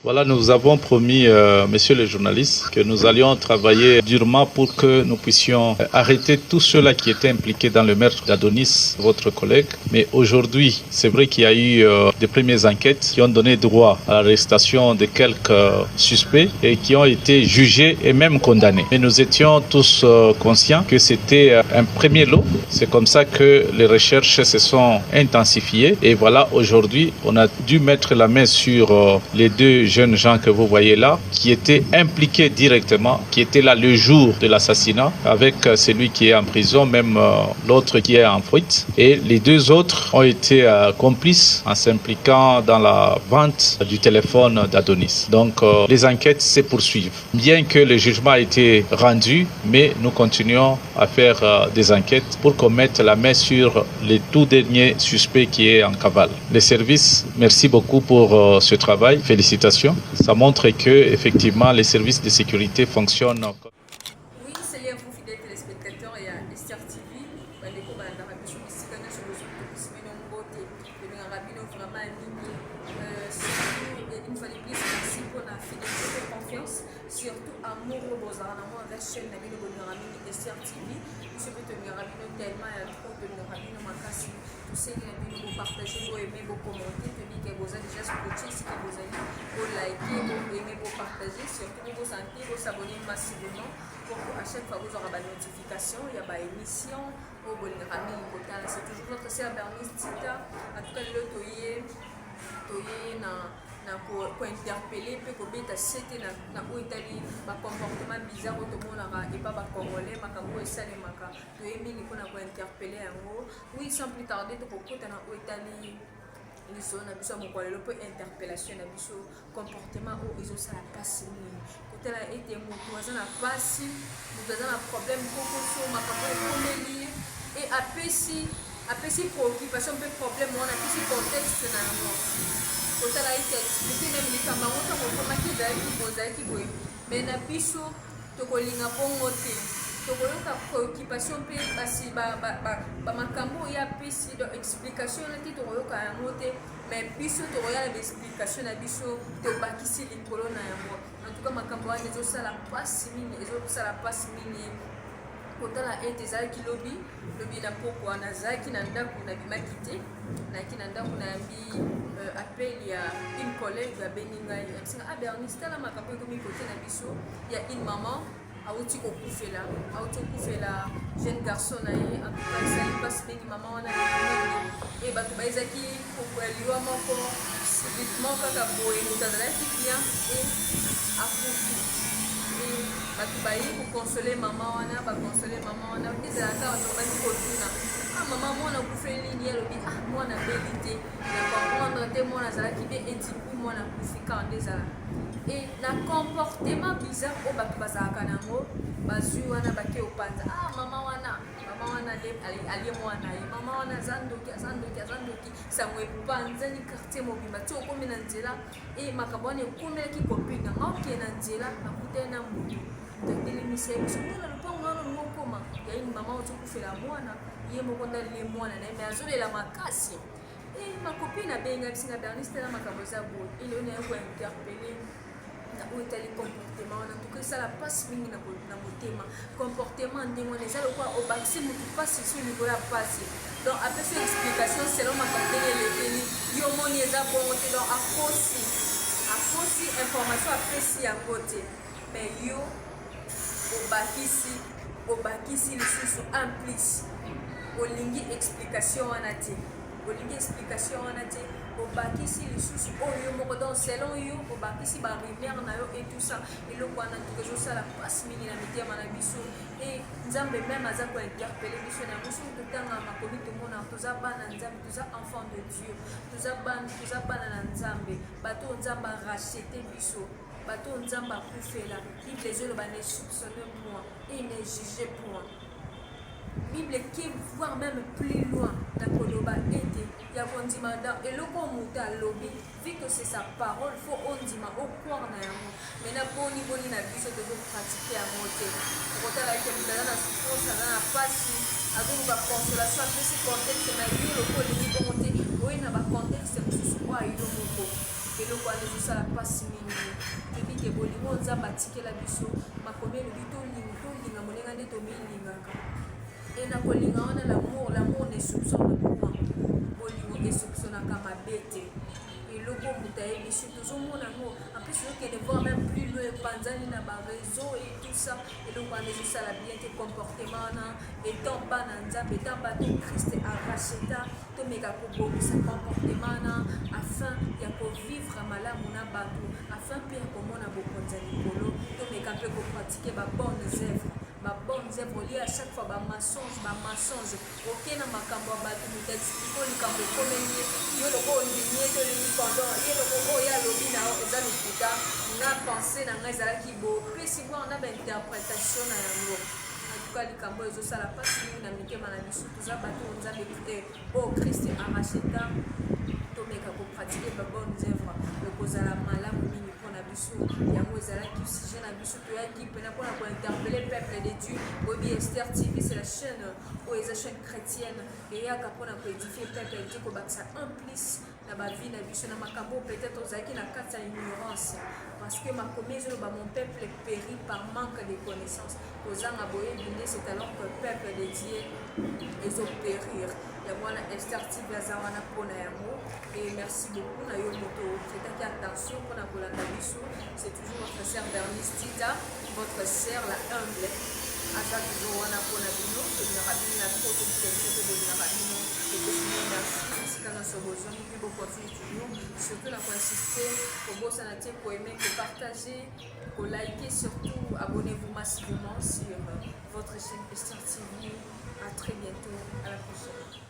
Voilà, nous avons promis, messieurs les journalistes, que nous allions travailler durement pour que nous puissions arrêter tous ceux-là qui étaient impliqués dans le meurtre d'Adonis, votre collègue. Mais aujourd'hui, c'est vrai qu'il y a eu des premières enquêtes qui ont donné droit à l'arrestation de quelques suspects et qui ont été jugés et même condamnés. Mais nous étions tous conscients que c'était un premier lot. C'est comme ça que les recherches se sont intensifiées. Et voilà, aujourd'hui, on a dû mettre la main sur les deux jeunes gens que vous voyez là, qui étaient impliqués directement, qui étaient là le jour de l'assassinat, avec celui qui est en prison, même l'autre qui est en fuite. Et les deux autres ont été complices en s'impliquant dans la vente du téléphone d'Adonis. Donc les enquêtes se poursuivent. Bien que le jugement a été rendu, mais nous continuons à faire des enquêtes pour qu'on mette la main sur les tout derniers suspects qui est en cavale. Les services, merci beaucoup pour ce travail. Félicitations. Ça montre que effectivement les services de sécurité fonctionnent. Oui, c'est les vous fidèles téléspectateurs et à STR TV. Les combats dans la mission ici, quand nous sommes sur le beauté, le rabino vraiment aligné. Une fois de plus, merci pour la fidélité et confiance, surtout amour au beaux-arts, amour envers chaîne Nabino Bonirabino STR TV. Je peux te rabino tellement il y a trop de rabino makasi. Tous ces rabino vous partagez, vous aimez, vous commentez, que vous avez déjà scotché, si vous avez vous liker, vous aimez, vous partager, surtout vous sentez, vous abonner massivement pour qu'à chaque fois vous aurez des notifications, il y a des émissions, vous avez c'est toujours notre sœur Bernice Tita, en tout cas le toyer pour interpeller, puis qu'on mette à c'était dans où Italie, ma comportement bizarre au monde et pas congolais, ma cambo et salé maka, tu es mis pour interpeller en haut, oui sans plus tarder, tu peux écouter dans où Italie. Ils sont interpellation, comportement où ils ont ça la passe. Quand elle a été montée, la passe, nous avons un problème, et après si préoccupation, problème, on a plus contexte dans le monde. Quand elle a été expliqué, même les camarades qui vont mais na biso to kolinga bongo te to koyoka préoccupation pe basi ba makambo ya pesi do explication na ti to koyoka yango te mais biso to koya na explication na biso to bakisi likolo na yango en tout cas makambo wana ezosala pasi mingi kotala ete ezalaki lobi na pokwa nazalaki na ndako na bimaki te nayaki na ndako na yambi appel ya une collègue abeni ngai abisinga Bernice tala makambo ekomi kote na biso ya une maman auti kokufela jeune garçon na ye en tout cas esali mpasi mingi mama wana e bato baezaki kokweliwa moko subitement kaka boye moto azalaki bien e akufi bato bayi kokonsole mama wana ezalaka batobaki kotuna mama mwana kufeli nini alobi mwana beli te na bamwana te mwana azalaki be etipi mwana kufika nde ezala e na comportement bizarre oyo bato bazalaka nango bazwi wana bake opanza mama wana alie mwana ye mama wana aza ndoki sango epanzani quartier mobimba ti okomi na nzela e makambo wana ekomelaki kopinga nga okee na nzela nakutani na motu totelemisa ye biso mwana lopango wana ngokoma yaini mama otokufela mwana ye moko ndalile mwana na ye me azolela makasi makopine abenga bisinga Bernice tala makambo eza boye ile ona ye kointerpele na oyo etali comportement wana ntuka esala mpasi mingi na motema comportement ndenge wana eza lokwa obakisi motu mpasi so likolo ya mpasi donc apesi explication selon makambo ndenge elekeli yo moni eza bongo te donc akosi information apesi yango te mais yo obakisi lisusu en plus olingi explication wana te obakisi lisusu oyo moko donc selon yo obakisi barumeur na yo et tout ça eloko wana ntuka ezosala mpasi mingi na mitema na biso e nzambe meme aza kointerpele biso na biso totanga makomi tomona toza bana nzambe toza enfant de dieu toza bana na nzambe bato oyo nzambe arachete biso bato oyo nzambe akufela bible ezoloba ne soupçonne point et ne juge point Bible qui voire même plus loin na koloba ete ya kondima dans eloko muta lobi vu que c'est sa parole faut ondima au croire na yango mais na boni na biso de pratiquer à monter kotala ke mutala na souffrance na pasi avec ba consolation après ce contexte na yo loko lingi bongote oyi na ba contexte mususu kwa ilo moko eloko wana ezosala mpasi mingi toyebi ke bolingo nzambe atikela biso makomi elobi tolinga molenga nde tomilingaka e na kolinga wana l'amour ne soupçonne point bolingo esoupçonnaka mabe te eloko moto ayebi so tozomona yango en plus okende voir même plus loin epanzani na bareseau et tout ça eloko wana ezosala bien te comportement wana etant bana nzambe etant bato Christ aracheta tomeka kobongisa comportement wana afin ya kovivre malamu na bato afin mpe ya komona bokonzi ya likolo tomeka mpe kopratike babonnes œuvres babonnes œuvres liées à chaque fois bamensonge oke na makambo ya bato moto explike likambo ekomeni yo loko olingi tolingi pendant ye loko oyo alobi na yo eza lokuta nga pense na ngai ezalaki bopesi bwana na bainterprétation na yango atuka likambo ezosala mpasi mingi na mitema na biso toza bato nzambe te o Christ aracheta tomeka kopratike babonnes œuvres ekozala malamu mingi mpona biso yango ezalaki sujet na biso toyaki mpena mpona kointerpele peuple de Dieu oyebi Esther TV c'est la chaîne oyo eza chaîne chrétienne eyaka mpona koédifie peuple de Dieu kobakisa un plus na bavi na biso na makambo peut-être ozalaki na kati ya ignorance parce que makomi ezoloba mon peuple périt par manque de connaissance kozanga boyebi nde c'est alors que peuple de Dieu ezopérir yango wana Esther TV aza wana mpona yango et merci beaucoup na yo moto traitaki attention mpona kolanda biso c'est toujours votre sœur Bernice Tita votre sœur la humble aza toujours wana mpona bino tolingaka bino na trop tobiso tolingaka bino ekosino merci esika nyonso bozongi mpe bocontinue toujours surtout na koinsister kobosana te koaimer kopartager koliker surtout abonnez-vous massivement sur votre chaîne Esther TV. À très bientôt, à la prochaine.